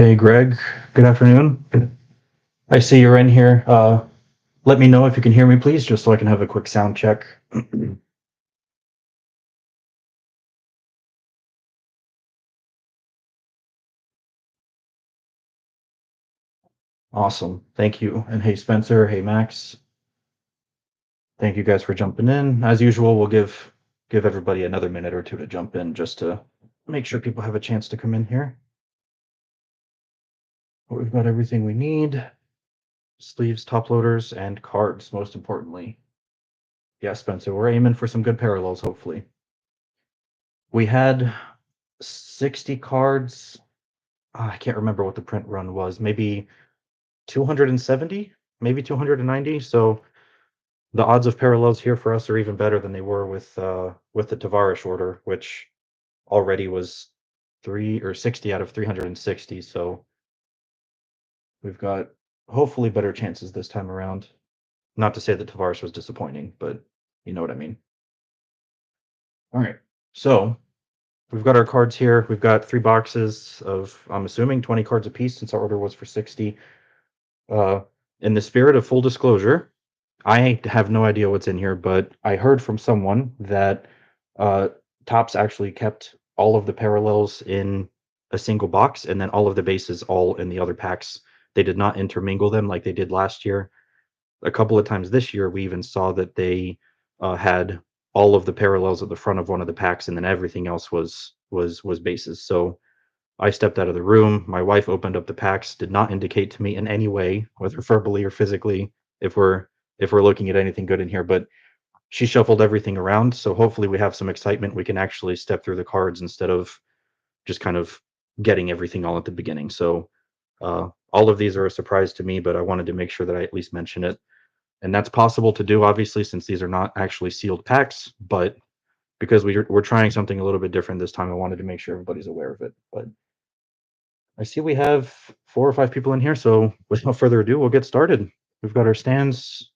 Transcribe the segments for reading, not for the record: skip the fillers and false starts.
Hey, Greg. Good afternoon. I see you're in here. Let me know if you can hear me, please, just so I can have a quick sound check. Awesome. Thank you. And hey, Spencer. Hey, Max. Thank you guys for jumping in. As usual, we'll give everybody another minute or two to jump in just to make sure people have a chance to come in here. But we've got everything we need. Sleeves, top loaders, and cards, most importantly. Yeah, Spencer, we're aiming for some good parallels, hopefully. We had 60 cards. I can't remember what the print run was. Maybe 270, maybe 290. So the odds of parallels here for us are even better than they were with the Tavares order, which already was 60 out of 360. So we've got hopefully better chances this time around. Not to say that Tavares was disappointing, but you know what I mean. All right. So we've got our cards here. We've got 3 boxes of, I'm assuming, 20 cards apiece since our order was for 60. In the spirit of full disclosure, I have no idea what's in here, but I heard from someone that uh, Topps actually kept all of the parallels in a single box and then all of the bases all in the other packs. They did not intermingle them like they did last year. A couple of times this year, we even saw that they had all of the parallels at the front of one of the packs, and then everything else was bases. So I stepped out of the room. My wife opened up the packs, did not indicate to me in any way, whether verbally or physically, if we're looking at anything good in here. But she shuffled everything around, so hopefully we have some excitement. We can actually step through the cards instead of just kind of getting everything all at the beginning. So all of these are a surprise to me, but I wanted to make sure that I at least mention it. And that's possible to do, obviously, since these are not actually sealed packs. But because we're trying something a little bit different this time, I wanted to make sure everybody's aware of it. But I see we have 4 or 5 people in here, so without further ado, we'll get started. We've got our stands.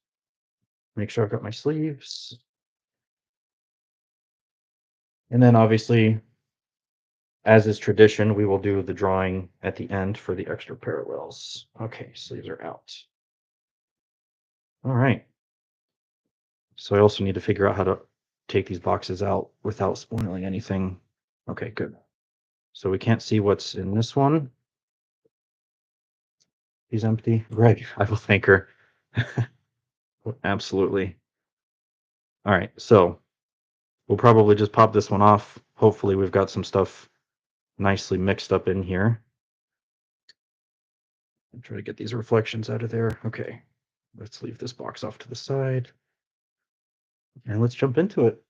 Make sure I've got my sleeves. And then obviously, as is tradition, we will do the drawing at the end for the extra parallels. Okay, sleeves are out. All right. So I also need to figure out how to take these boxes out without spoiling anything. Okay, good. So we can't see what's in this one. He's empty. Greg, I will thank her. Absolutely. All right, so we'll probably just pop this one off. Hopefully we've got some stuff nicely mixed up in here. I'll try to get these reflections out of there. Okay, let's leave this box off to the side. And let's jump into it.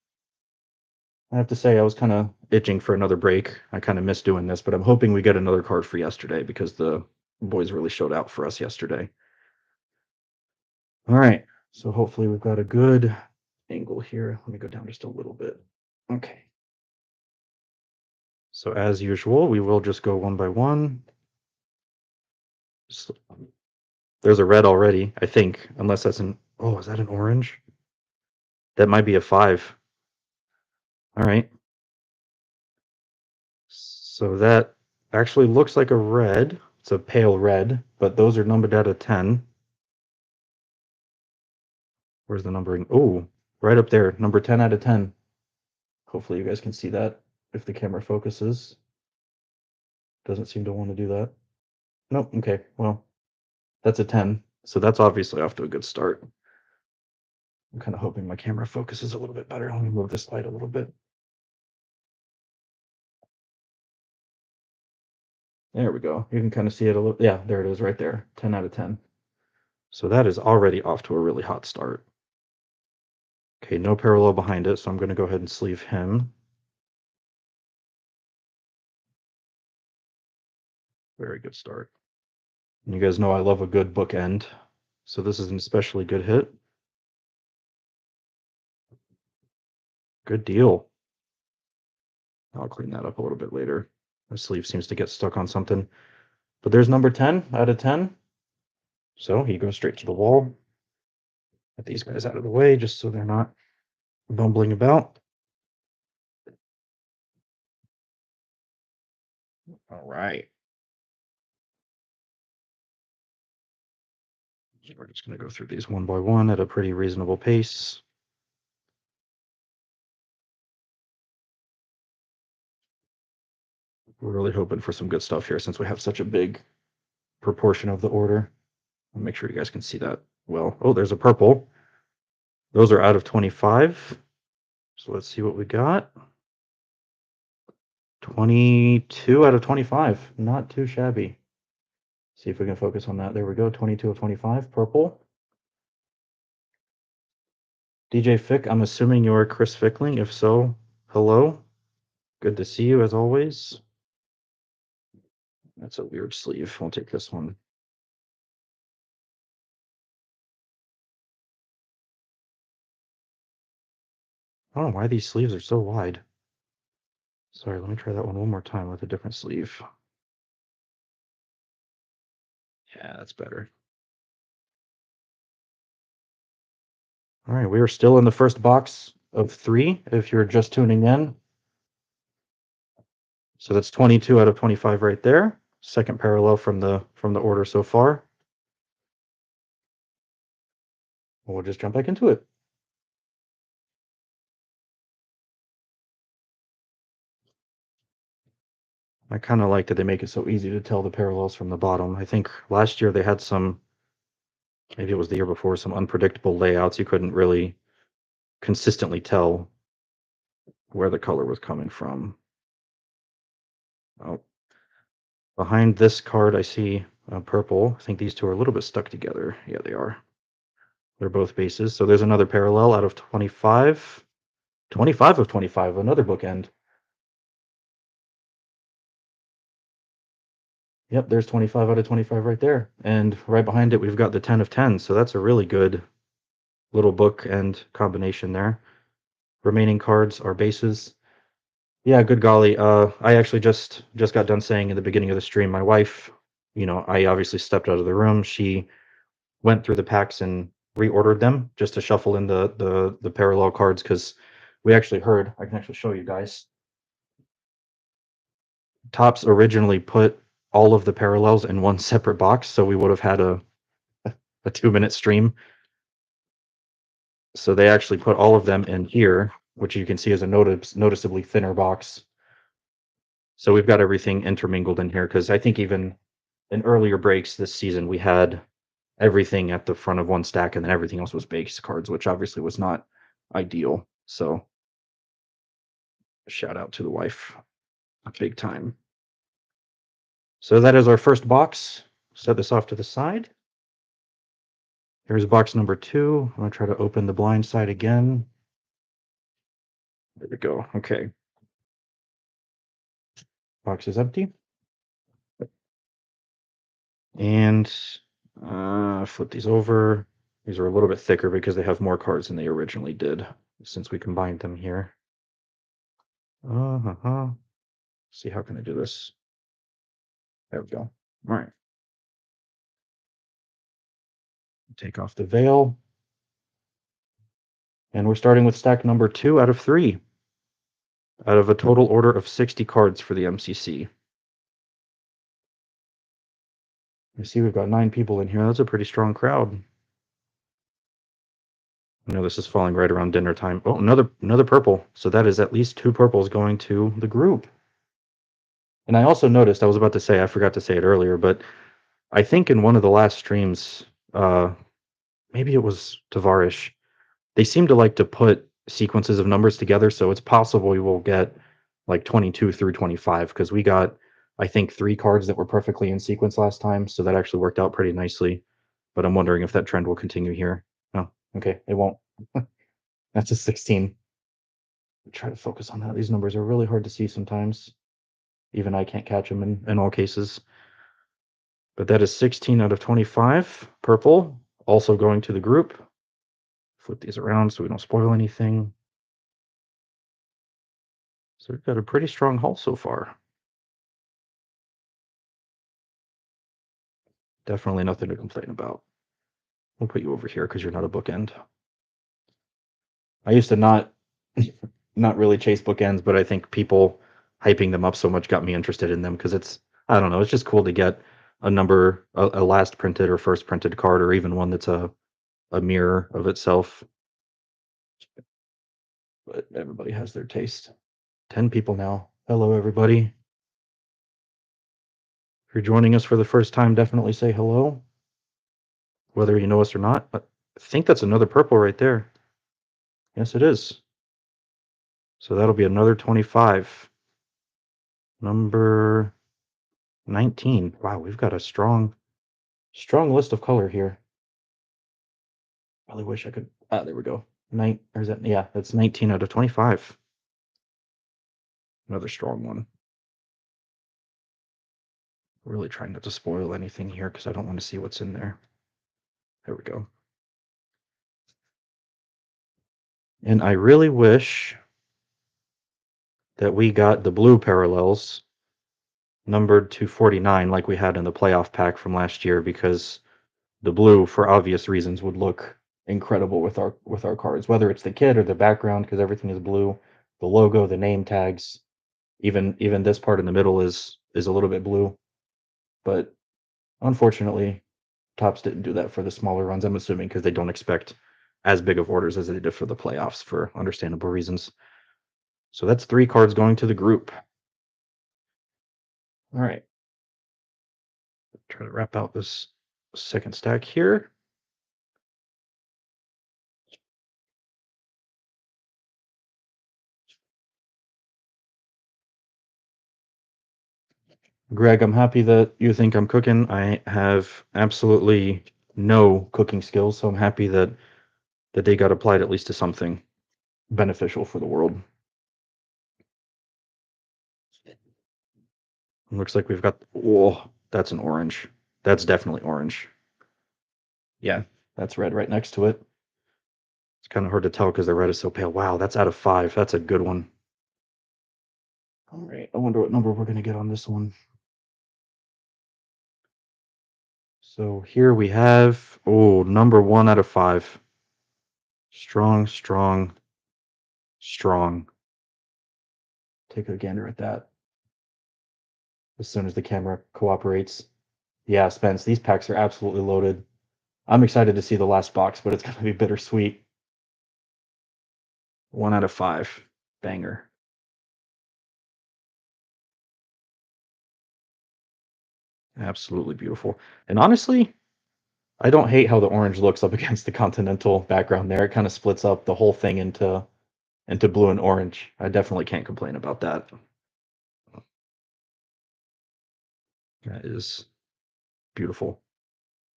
I have to say, I was kind of itching for another break. I kind of missed doing this, but I'm hoping we get another card for yesterday because the boys really showed out for us yesterday. All right, so hopefully we've got a good angle here. Let me go down just a little bit. Okay. So as usual, we will just go one by one. So, there's a red already, I think, unless that's an, oh, is that an orange? That might be a 5. All right. So that actually looks like a red. It's a pale red, but those are numbered out of 10. Where's the numbering? Oh, right up there, number 10 out of 10. Hopefully you guys can see that if the camera focuses. Doesn't seem to want to do that. Nope, okay, well, that's a 10. So that's obviously off to a good start. I'm kind of hoping my camera focuses a little bit better. Let me move this light a little bit. There we go. You can kind of see it a little. Yeah, there it is right there. 10 out of 10. So that is already off to a really hot start. Okay, no parallel behind it, so I'm going to go ahead and sleeve him. Very good start. And you guys know I love a good bookend, so this is an especially good hit. Good deal. I'll clean that up a little bit later. My sleeve seems to get stuck on something. But there's number 10 out of 10. So he goes straight to the wall. Get these guys out of the way just so they're not bumbling about. All right. We're just going to go through these one by one at a pretty reasonable pace. We're really hoping for some good stuff here since we have such a big proportion of the order. I'll make sure you guys can see that well. Oh, there's a purple. Those are out of 25. So let's see what we got. 22 out of 25. Not too shabby. See if we can focus on that. There we go. 22 of 25. Purple. DJ Fick, I'm assuming you're Chris Fickling. If so, hello. Good to see you as always. That's a weird sleeve. I'll take this one. I don't know why these sleeves are so wide. Sorry, let me try that one more time with a different sleeve. Yeah, that's better. All right, we are still in the first box of 3 if you're just tuning in. So that's 22 out of 25 right there. Second parallel from the order so far. We'll just jump back into it. I kind of like that they make it so easy to tell the parallels from the bottom. I think last year they had some, maybe it was the year before, some unpredictable layouts. You couldn't really consistently tell where the color was coming from. Oh, behind this card, I see purple. I think these two are a little bit stuck together. Yeah, they are. They're both bases. So there's another parallel out of 25. 25 of 25, another bookend. Yep, there's 25 out of 25 right there. And right behind it, we've got the 10 of 10. So that's a really good little book and combination there. Remaining cards are bases. Yeah, good golly. I actually just got done saying in the beginning of the stream, my wife, I obviously stepped out of the room. She went through the packs and reordered them just to shuffle in the parallel cards because we actually heard, I can actually show you guys. Topps originally put all of the parallels in one separate box, so we would have had a 2-minute stream. So they actually put all of them in here, which you can see is a noticeably thinner box. So we've got everything intermingled in here because I think even in earlier breaks this season, we had everything at the front of one stack and then everything else was base cards, which obviously was not ideal. So shout out to the wife, big time. So that is our first box. Set this off to the side. Here's box number 2. I'm going to try to open the blind side again. There we go. Okay. Box is empty. And flip these over. These are a little bit thicker because they have more cards than they originally did since we combined them here. See, how can I do this? There we go. All right. Take off the veil. And we're starting with stack number 2 out of 3. Out of a total order of 60 cards for the MCC. You see we've got 9 people in here. That's a pretty strong crowd. I know this is falling right around dinner time. Oh, another purple. So that is at least 2 purples going to the group. And I also noticed, I was about to say, I forgot to say it earlier, but I think in one of the last streams, maybe it was Tavarish, they seem to like to put sequences of numbers together. So it's possible we will get like 22 through 25 because we got, I think, 3 cards that were perfectly in sequence last time. So that actually worked out pretty nicely. But I'm wondering if that trend will continue here. Oh, okay, it won't. That's a 16. Try to focus on that. These numbers are really hard to see sometimes. Even I can't catch them in all cases. But that is 16 out of 25. Purple, also going to the group. Flip these around so we don't spoil anything. So we've got a pretty strong haul so far. Definitely nothing to complain about. We'll put you over here because you're not a bookend. I used to not really chase bookends, but I think people hyping them up so much got me interested in them because it's, I don't know, it's just cool to get a number, a last printed or first printed card, or even one that's a mirror of itself. But everybody has their taste. 10 people now. Hello, everybody. If you're joining us for the first time, definitely say hello, whether you know us or not. But I think that's another purple right there. Yes, it is. So that'll be another 25. Number 19. Wow, we've got a strong list of color here. Probably wish I could. There we go. Or is that? Yeah, that's 19 out of 25. Another strong one. Really trying not to spoil anything here because I don't want to see what's in there. There we go. And I really wish that we got the blue parallels numbered to 49 like we had in the playoff pack from last year, because the blue, for obvious reasons, would look incredible with our cards, whether it's the kit or the background, because everything is blue, the logo, the name tags, even this part in the middle is a little bit blue. But unfortunately, Topps didn't do that for the smaller runs, I'm assuming, because they don't expect as big of orders as they did for the playoffs for understandable reasons. So that's 3 cards going to the group. All right. Try to wrap out this second stack here. Greg, I'm happy that you think I'm cooking. I have absolutely no cooking skills, so I'm happy that they got applied at least to something beneficial for the world. It looks like we've got, oh, that's an orange. That's definitely orange. Yeah, that's red right next to it. It's kind of hard to tell because the red is so pale. Wow, that's out of 5. That's a good one. All right, I wonder what number we're going to get on this one. So here we have, number 1 out of 5. Strong, strong, strong. Take a gander at that as soon as the camera cooperates. Yeah, Spence, these packs are absolutely loaded. I'm excited to see the last box, but it's going to be bittersweet. 1 out of 5. Banger. Absolutely beautiful. And honestly, I don't hate how the orange looks up against the continental background there. It kind of splits up the whole thing into blue and orange. I definitely can't complain about that. That is beautiful.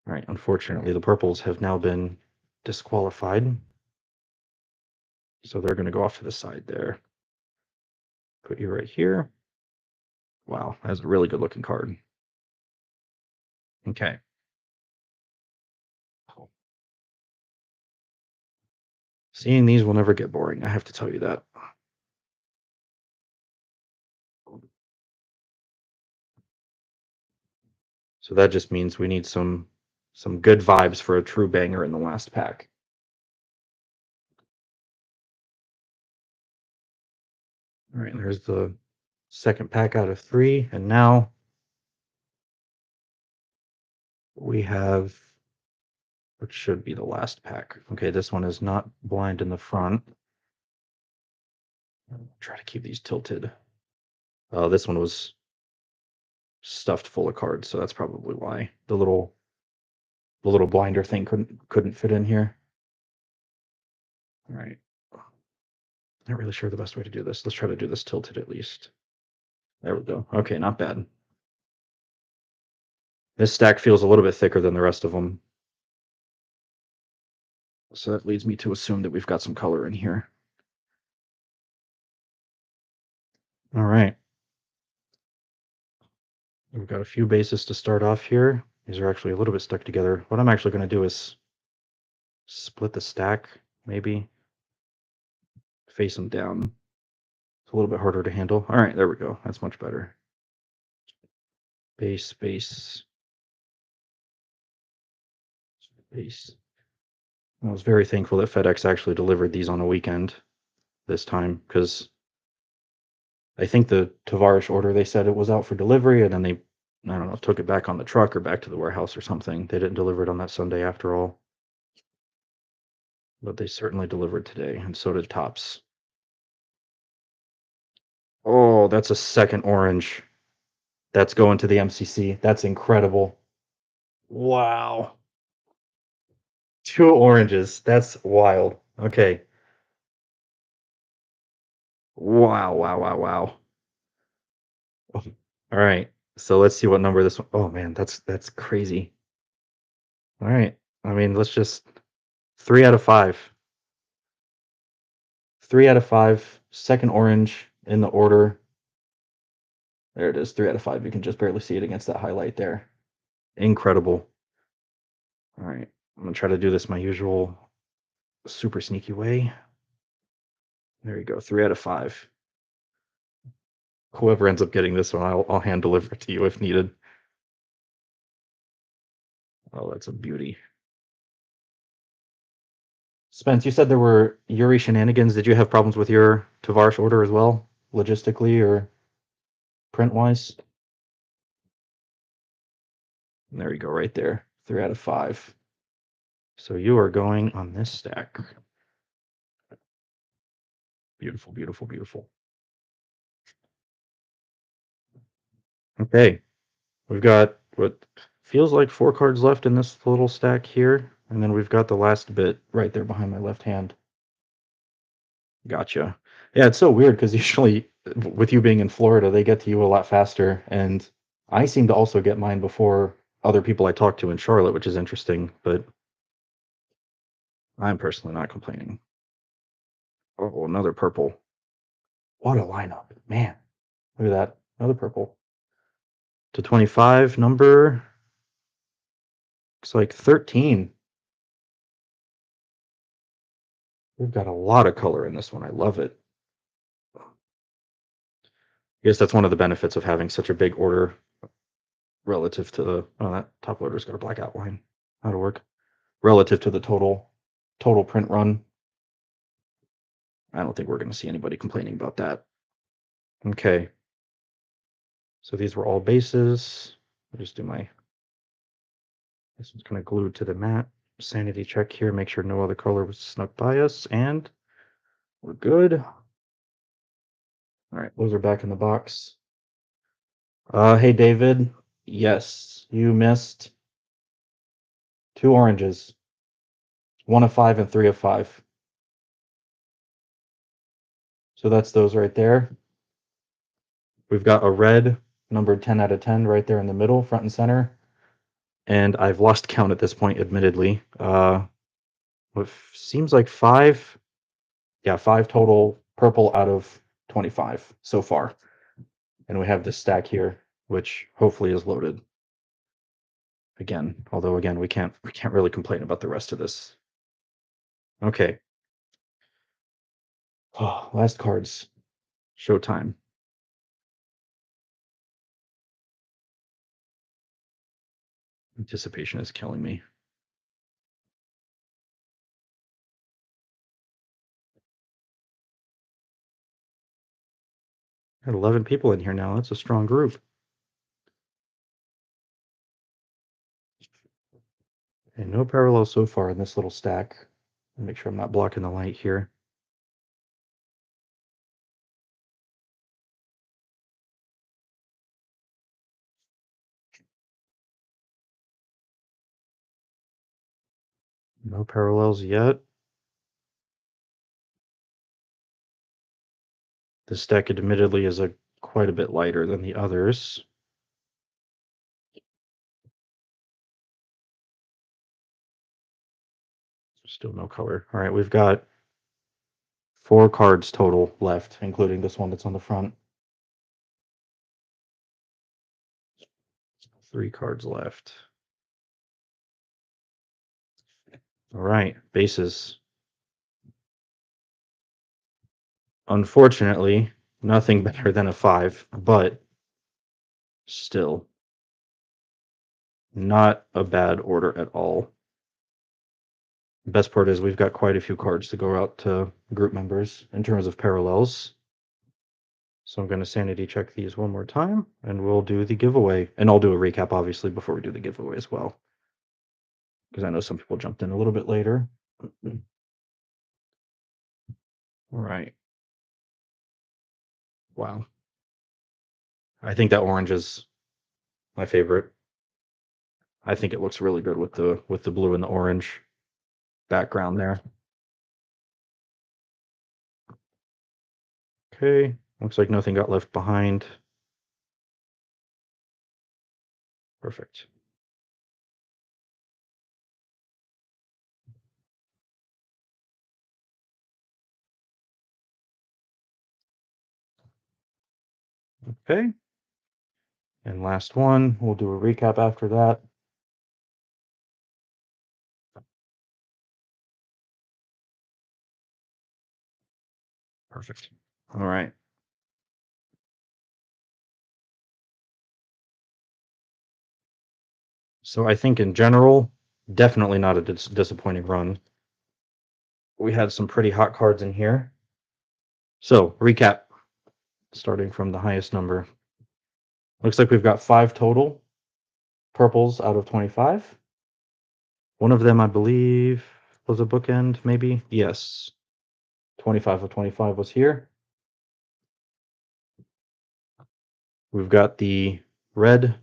All right, unfortunately, the purples have now been disqualified. So they're going to go off to the side there. Put you right here. Wow, that's a really good looking card. Okay. Seeing these will never get boring, I have to tell you that. So that just means we need some good vibes for a true banger in the last pack. All right, there's the second pack out of 3, and now we have what should be the last pack. Okay, this one is not blind in the front. I'll try to keep these tilted. This one was stuffed full of cards, so that's probably why the little blinder thing couldn't fit in here. All right. Not really sure the best way to do this. Let's try to do this tilted at least. There we go. Okay, not bad. This stack feels a little bit thicker than the rest of them. So that leads me to assume that we've got some color in here. All right. We've got a few bases to start off here. These are actually a little bit stuck together. What I'm actually going to do is split the stack, maybe. Face them down. It's a little bit harder to handle. All right, there we go. That's much better. Base, base, base. I was very thankful that FedEx actually delivered these on a weekend this time, because I think the Tavares order, they said it was out for delivery, and then they I don't know, took it back on the truck or back to the warehouse or something. They didn't deliver it on that Sunday after all. But they certainly delivered today, and so did Tops. Oh, that's a second orange. That's going to the MCC. That's incredible. Wow. Two oranges. That's wild. Okay. Wow, wow, wow, wow. All right. So let's see what number this one. Oh man, that's crazy. All right. I mean, let's just 3 out of 5. 3 out of 5. Second orange in the order. There it is. 3 out of 5. You can just barely see it against that highlight there. Incredible. All right. I'm gonna try to do this my usual super sneaky way. There you go. 3 out of 5. Whoever ends up getting this one, I'll hand deliver it to you if needed. Oh, that's a beauty. Spence, you said there were Yuri shenanigans. Did you have problems with your Tavares order as well, logistically or print wise? There you go, right there. 3 out of 5. So you are going on this stack. Beautiful, beautiful, beautiful. Okay. We've got what feels like 4 cards left in this little stack here. And then we've got the last bit right there behind my left hand. Gotcha. Yeah, it's so weird because usually with you being in Florida, they get to you a lot faster. And I seem to also get mine before other people I talk to in Charlotte, which is interesting, but I'm personally not complaining. Oh, another purple. What a lineup. Man, look at that. Another purple. To 25, number looks like 13. We've got a lot of color in this one. I love it. I guess that's one of the benefits of having such a big order relative to the that top loader's got a black outline. That'll work. Relative to the total print run. I don't think we're gonna see anybody complaining about that. Okay. So these were all bases. I'll just do my this one's kind of glued to the mat. Sanity check here, make sure no other color was snuck by us, and we're good. All right, those are back in the box. Hey David. Yes, you missed 2 oranges. 1 of 5 and 3 of 5. So that's those right there. We've got a red numbered 10 out of 10 right there in the middle, front and center. And I've lost count at this point, admittedly. What seems like 5. Yeah, 5 total purple out of 25 so far. And we have this stack here, which hopefully is loaded. Again, although again, we can't really complain about the rest of this. Okay. Oh, last cards. Showtime. Anticipation is killing me. Got 11 people in here now. That's a strong group. And no parallels so far in this little stack. Make sure I'm not blocking the light here. No parallels yet. This deck admittedly is quite a bit lighter than the others. Still no color. All right, we've got 4 cards total left, including this one that's on the front. 3 cards left. All right, bases. Unfortunately, nothing better than a 5, but still not a bad order at all. The best part is we've got quite a few cards to go out to group members in terms of parallels. So I'm going to sanity check these one more time, and we'll do the giveaway. And I'll do a recap, obviously, before we do the giveaway as well, because I know some people jumped in a little bit later. All right. Wow. I think that orange is my favorite. I think it looks really good with the blue and the orange background there. Okay, looks like nothing got left behind. Perfect. Okay. And last one, we'll do a recap after that. Perfect. All right. So I think in general, definitely not a disappointing run. We had some pretty hot cards in here. So recap, starting from the highest number. Looks like we've got 5 total purples out of 25. One of them, I believe, was a bookend, maybe? Yes. 25 of 25 was here. We've got the red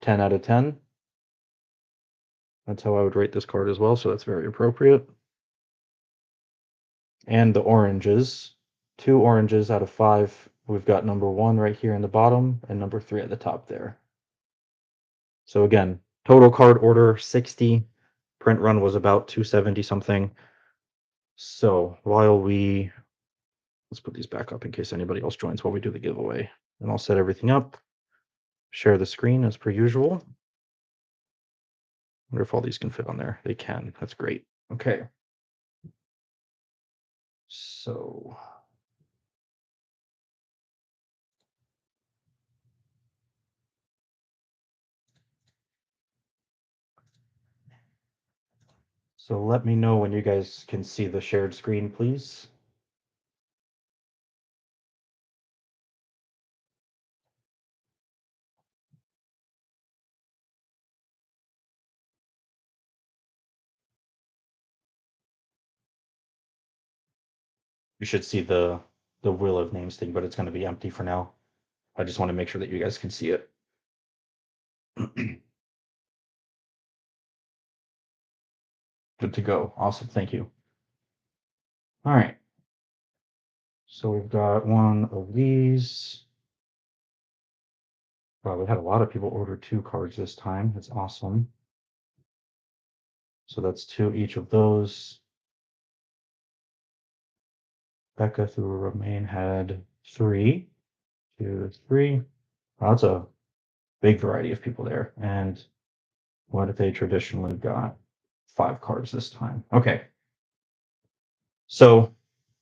10 out of 10. That's how I would rate this card as well, so that's very appropriate. And the oranges, 2 oranges out of 5. We've got number 1 right here in the bottom and number 3 at the top there. So again, total card order 60. Print run was about 270 something. So let's put these back up in case anybody else joins while we do the giveaway. And I'll set everything up, share the screen as per usual. Wonder if all these can fit on there. They can. That's great. Okay. So let me know when you guys can see the shared screen, please. You should see the Wheel of Names thing, but it's going to be empty for now. I just want to make sure that you guys can see it. Good to go. Awesome. Thank you. All right. So we've got one of these. Wow, we had a lot of people order 2 cards this time. That's awesome. So that's 2 each of those. Becca through Remain had 3. 2, 3. Wow, that's a big variety of people there. And what if they traditionally got 5 cards this time? Okay. So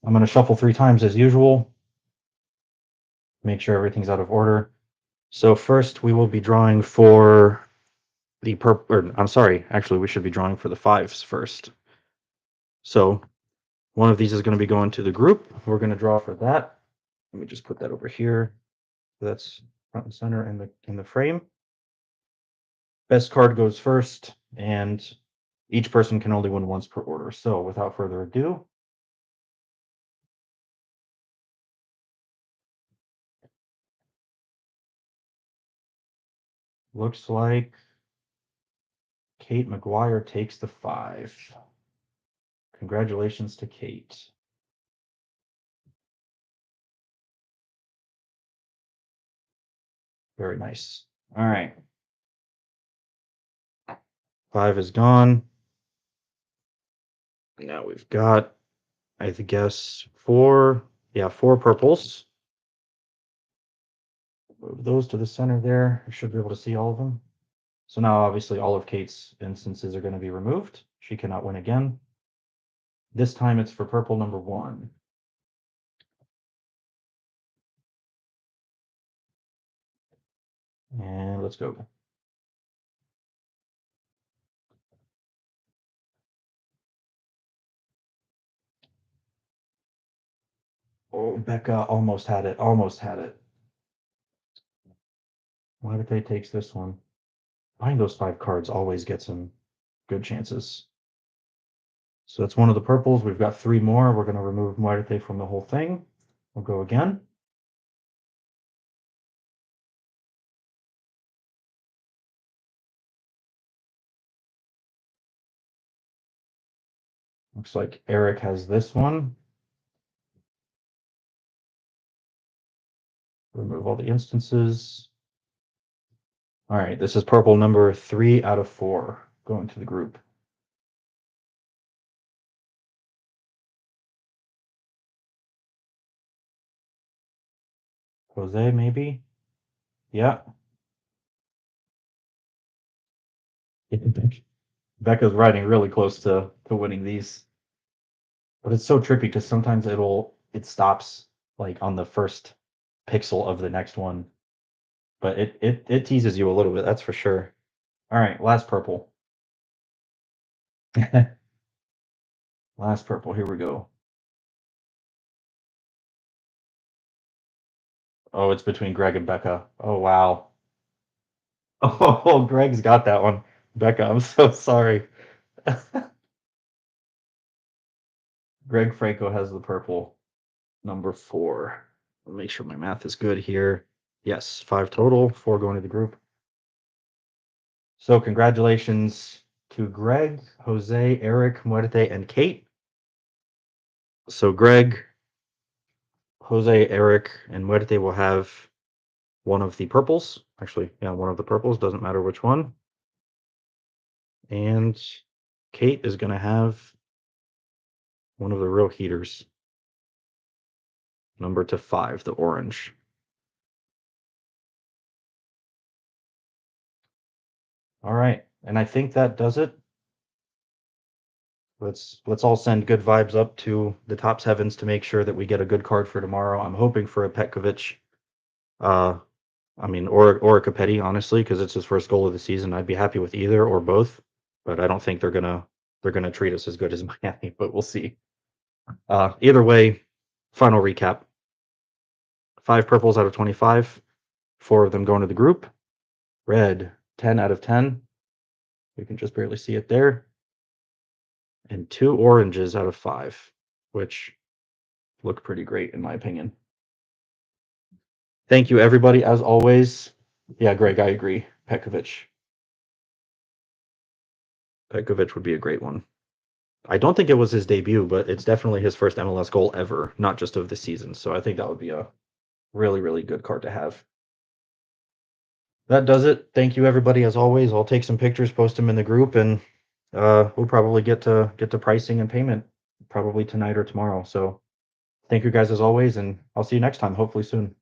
I'm going to shuffle 3 times as usual. Make sure everything's out of order. So first we will be drawing for the purple, or I'm sorry, actually we should be drawing for the 5s first. So one of these is going to be going to the group. We're going to draw for that. Let me just put that over here. That's front and center in the frame. Best card goes first, and each person can only win once per order. So without further ado, looks like Kate McGuire takes the 5. Congratulations to Kate. Very nice. All right. 5 is gone. Now we've got, I guess, 4 purples. Move those to the center there. I should be able to see all of them. So now obviously all of Kate's instances are going to be removed. She cannot win again. This time it's for purple number 1. And let's go. Oh, Becca almost had it. Almost had it. Why did they takes this one? Buying those 5 cards always gets some good chances. So that's one of the purples. We've got 3 more. We're going to remove Muerte from the whole thing. We'll go again. Looks like Eric has this one. Remove all the instances. All right, this is purple number 3 out of 4 going to the group. Jose, maybe? Yeah. Becca's riding really close to winning these. But it's so trippy because sometimes it stops like on the first pixel of the next one. But it teases you a little bit, that's for sure. All right, last purple. Last purple, here we go. Oh, it's between Greg and Becca. Oh, wow. Oh, Greg's got that one. Becca, I'm so sorry. Greg Franco has the purple, number 4. I'll make sure my math is good here. Yes, 5 total, 4 going to the group. So congratulations to Greg, Jose, Eric, Muerte, and Kate. So Greg, Jose, Eric, and Muerte will have one of the purples. Actually, yeah, one of the purples, doesn't matter which one. And Kate is going to have one of the real heaters. Number to 5, the orange. All right, and I think that does it. Let's all send good vibes up to the top sevens to make sure that we get a good card for tomorrow. I'm hoping for a Petkovic. I mean, or a Capetti, honestly, because it's his first goal of the season. I'd be happy with either or both, but I don't think they're gonna treat us as good as Miami, but we'll see. Either way, final recap: 5 purples out of 25, 4 of them going to the group. Red, 10 out of 10. You can just barely see it there. And 2 oranges out of 5, which look pretty great in my opinion. Thank you, everybody, as always. Yeah, Greg, I agree. Petkovic would be a great one. I don't think it was his debut, but it's definitely his first MLS goal ever, not just of the season. So I think that would be a really, really good card to have. That does it. Thank you, everybody, as always. I'll take some pictures, post them in the group, and we'll probably get to pricing and payment probably tonight or tomorrow. So thank you guys as always, and I'll see you next time, hopefully soon.